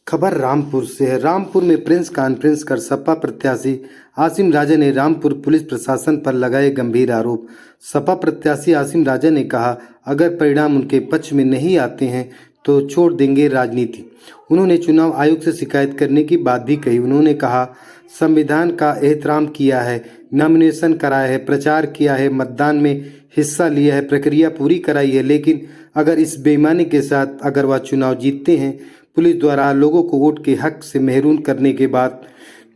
खबर रामपुर से है। रामपुर में प्रेस कॉन्फ्रेंस कर सपा प्रत्याशी आसिम राजा ने रामपुर पुलिस प्रशासन पर लगाए गंभीर आरोप। सपा प्रत्याशी आसिम राजा ने कहा, अगर परिणाम उनके पक्ष में नहीं आते हैं तो छोड़ देंगे राजनीति। उन्होंने चुनाव आयोग से शिकायत करने की बात भी कही। उन्होंने कहा, संविधान का एहतराम किया है, नॉमिनेशन कराया है, प्रचार किया है, मतदान में हिस्सा लिया है, प्रक्रिया पूरी कराई है, लेकिन अगर इस बेईमानी के साथ अगर वह चुनाव जीतते हैं, पुलिस द्वारा लोगों को वोट के हक से महरूम करने के बाद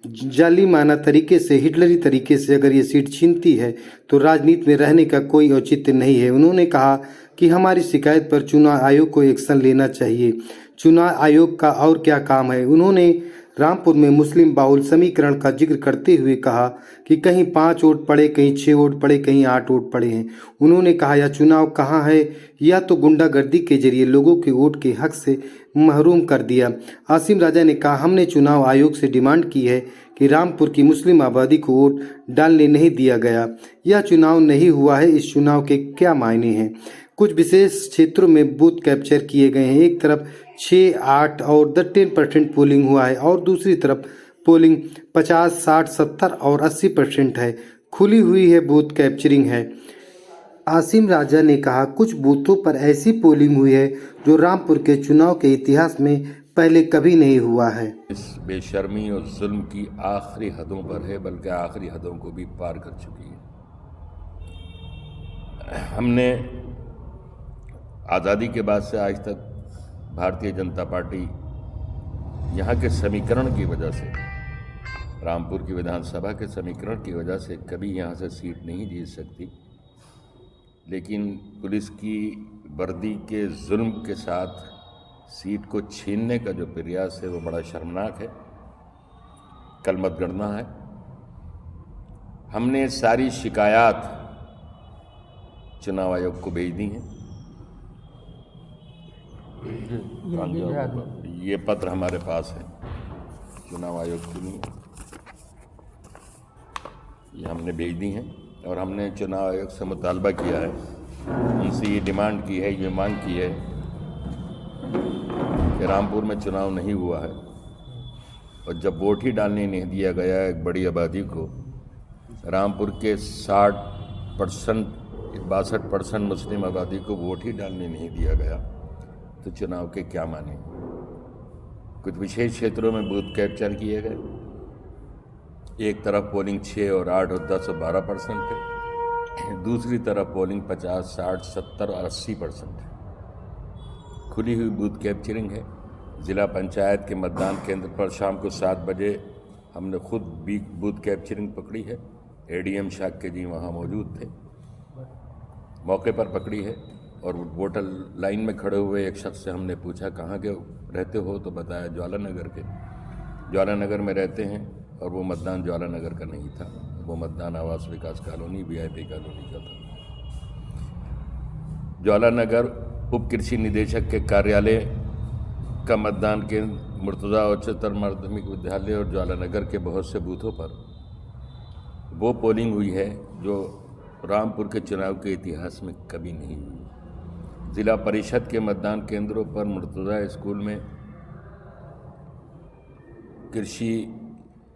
जालिमाना तरीके से, हिटलरी तरीके से अगर ये सीट छीनती है तो राजनीति में रहने का कोई औचित्य नहीं है। उन्होंने कहा कि हमारी शिकायत पर चुनाव आयोग को एक्शन लेना चाहिए। चुनाव आयोग का और क्या काम है। उन्होंने रामपुर में मुस्लिम बाहुल समीकरण का जिक्र करते हुए कहा कि कहीं 5 वोट पड़े, कहीं 6 वोट पड़े, कहीं 8 वोट पड़े हैं। उन्होंने कहा, यह चुनाव कहाँ है, या तो गुंडागर्दी के जरिए लोगों के वोट के हक से महरूम कर दिया। आसिम राजा ने कहा, हमने चुनाव आयोग से डिमांड की है कि रामपुर की मुस्लिम आबादी को वोट डालने नहीं दिया गया। यह चुनाव नहीं हुआ है, इस चुनाव के क्या मायने हैं। कुछ विशेष क्षेत्रों में बूथ कैप्चर किए गए हैं। एक तरफ 6, 8 और 10% पोलिंग हुआ है और दूसरी तरफ पोलिंग 50, 60, 70 और 80% है। खुली हुई है बूथ कैप्चरिंग है। आसिम राजा ने कहा, कुछ बूथों पर ऐसी पोलिंग हुई है जो रामपुर के चुनाव के इतिहास में पहले कभी नहीं हुआ है। इस बेशर्मी और जुल्म की आखिरी हदों पर है, बल्कि आखिरी हदों को भी पार कर चुकी है। हमने आज़ादी के बाद से आज तक भारतीय जनता पार्टी यहाँ के समीकरण की वजह से, रामपुर की विधानसभा के समीकरण की वजह से कभी यहाँ से सीट नहीं जीत सकती, लेकिन पुलिस की वर्दी के जुल्म के साथ सीट को छीनने का जो प्रयास है वो बड़ा शर्मनाक है, कल मतगणना है। हमने सारी शिकायत चुनाव आयोग को भेज दी हैं। ये पत्र हमारे पास है, चुनाव आयोग की नहीं, ये हमने भेज दी हैं और हमने चुनाव आयोग से मुतालबा किया है, उनसे ये डिमांड की है, ये मांग की है कि रामपुर में चुनाव नहीं हुआ है और जब वोट ही डालने नहीं दिया गया एक बड़ी आबादी को, रामपुर के 60%, 62% मुस्लिम आबादी को वोट ही डालने नहीं दिया गया, तो चुनाव के क्या माने। कुछ विशेष क्षेत्रों में बूथ कैप्चर किए गए। एक तरफ पोलिंग 6 और 8 और 10 और 12% है, दूसरी तरफ पोलिंग 50, 60, 70 और 80% है। खुली हुई बूथ कैप्चरिंग है। ज़िला पंचायत के मतदान केंद्र पर शाम को 7 बजे हमने खुद भी बूथ कैप्चरिंग पकड़ी है। एडीएम शाक्य जी वहाँ मौजूद थे, मौके पर पकड़ी है। और वोटर लाइन में खड़े हुए एक शख्स से हमने पूछा, कहाँ के रहते हो, तो बताया ज्वाला नगर के, ज्वाला नगर में रहते हैं। और वो मतदान ज्वाला नगर का नहीं था, वो मतदान आवास विकास कॉलोनी वीआईपी कॉलोनी का था। ज्वाला नगर उप कृषि निदेशक के कार्यालय का मतदान केंद्र, मुर्तज़ा उच्चतर माध्यमिक विद्यालय और ज्वाला नगर के बहुत से बूथों पर वो पोलिंग हुई है जो रामपुर के चुनाव के इतिहास में कभी नहीं हुई। ज़िला परिषद के मतदान केंद्रों पर मुर्तज़ा स्कूल में कृषि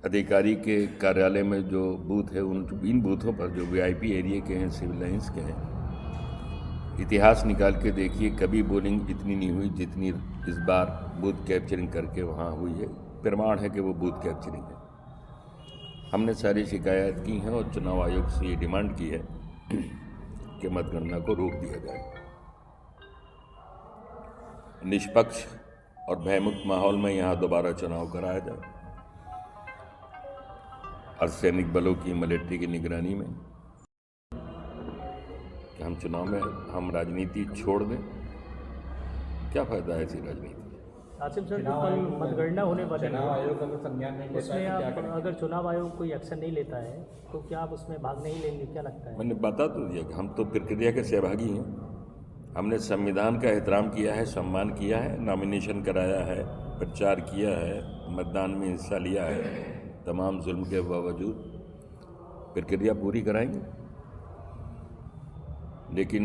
अधिकारी के कार्यालय में जो बूथ है, इन बूथों पर जो वीआईपी एरिया के हैं, सिविल लाइंस के हैं, इतिहास निकाल के देखिए, कभी पोलिंग इतनी नहीं हुई जितनी इस बार बूथ कैप्चरिंग करके वहाँ हुई है। प्रमाण है कि वो बूथ कैप्चरिंग है। हमने सारी शिकायत की हैं और चुनाव आयोग से ये डिमांड की है कि मतगणना को रोक दिया जाए। निष्पक्ष और भयमुक्त माहौल में यहाँ दोबारा चुनाव कराया जाए, अर्धसैनिक बलों की मिलिट्री की निगरानी में, कि हम चुनाव में हम राजनीति छोड़ दें। क्या फ़ायदा है ऐसी राजनीति। आसिम सर, जो कल मतगणना होने वाली चुनाव आयोग अगर संज्ञान नहीं लेता उसमें है, क्या आप, करेंगे? अगर चुनाव आयोग कोई एक्शन नहीं लेता है तो क्या आप उसमें भाग नहीं लेंगे, क्या लगता है? मैंने बता तो दिया कि हम तो प्रक्रिया के सहभागी हैं। हमने संविधान का एहतराम किया है, सम्मान किया है, नॉमिनेशन कराया है, प्रचार किया है, मतदान में हिस्सा लिया है, तमाम जुल्म के बावजूद प्रक्रिया पूरी कराएंगे। लेकिन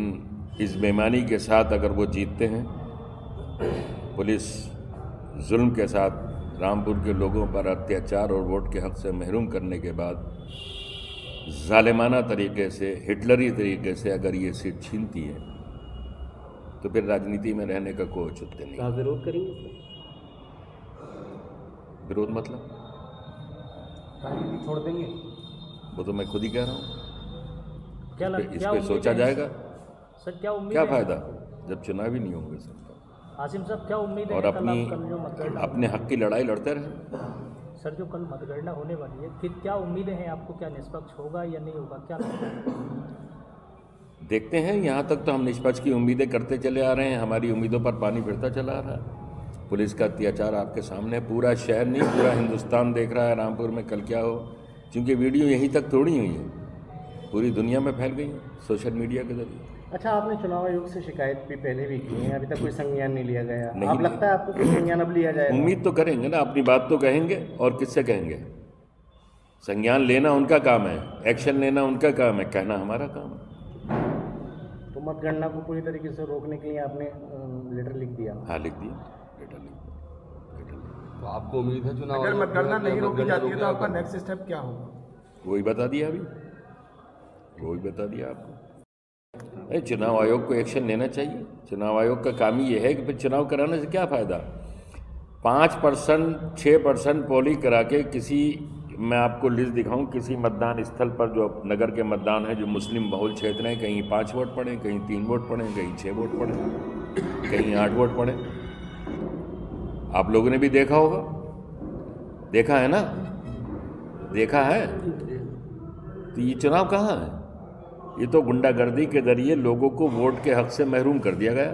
इस बेईमानी के साथ अगर वो जीतते हैं, पुलिस जुल्म के साथ रामपुर के लोगों पर अत्याचार और वोट के हक से महरूम करने के बाद जालिमाना तरीके से, हिटलरी तरीके से अगर ये सीट छीनती है तो फिर राजनीति में रहने का कोई औचित्य नहीं। आप विरोध करेंगे? विरोध मतलब राजनीति छोड़ देंगे? वो तो मैं खुद ही कह रहा हूँ। क्या इस पे सोचा जाएगा। सर क्या उम्मीद क्या है? फायदा जब चुनाव ही नहीं होंगे सर। आसिम साहब क्या उम्मीद है और कि कल आप कल जो अपनी मतगणना अपने हक की लड़ाई लड़ते रहे। सर जो कल मतगणना होने वाली है, फिर क्या उम्मीदें हैं आपको? क्या निष्पक्ष होगा या नहीं होगा, क्या लगता है? देखते हैं। यहाँ तक तो हम निष्पक्ष की उम्मीदें करते चले आ रहे हैं, हमारी उम्मीदों पर पानी फिरता चला आ रहा है। पुलिस का अत्याचार आपके सामने है, पूरा शहर नहीं पूरा हिंदुस्तान देख रहा है रामपुर में कल क्या हो, क्योंकि वीडियो यहीं तक थोड़ी हुई है, पूरी दुनिया में फैल गई है सोशल मीडिया के जरिए। अच्छा, आपने चुनाव आयोग से शिकायत भी पहले भी की है, अभी तक कोई संज्ञान नहीं लिया गया। नहीं आप लगता है आपको कोई संज्ञान अब लिया जाएगा? उम्मीद तो करेंगे ना, अपनी बात तो कहेंगे और किससे कहेंगे। संज्ञान लेना उनका काम है, एक्शन लेना उनका काम है, कहना हमारा काम है। तो मतगणना को पूरी तरीके से रोकने के लिए आपने लेटर लिख दिया? हाँ लिख दिया, लेटर लिख दिया। तो आपको उम्मीद है चुनाव अगर मतगणना नहीं रोकी जाती है तो आपका होगा? नेक्स्ट स्टेप क्या होगा? वही बता दिया अभी, वही बता दिया आपको। नहीं, चुनाव आयोग को एक्शन लेना चाहिए। चुनाव आयोग का काम ही ये है कि फिर चुनाव कराने से क्या फ़ायदा। 5% 6% पोलिंग करा के किसी, मैं आपको लिस्ट दिखाऊं, किसी मतदान स्थल पर जो नगर के मतदान है जो मुस्लिम बहुल क्षेत्र हैं, कहीं 5 वोट पड़े, कहीं 3 वोट पड़े, कहीं 6 वोट पड़े, कहीं 8 वोट पड़े। आप लोगों ने भी देखा होगा, देखा है ना, देखा है। तो ये चुनाव कहाँ है? ये तो गुंडागर्दी के जरिए लोगों को वोट के हक से महरूम कर दिया गया।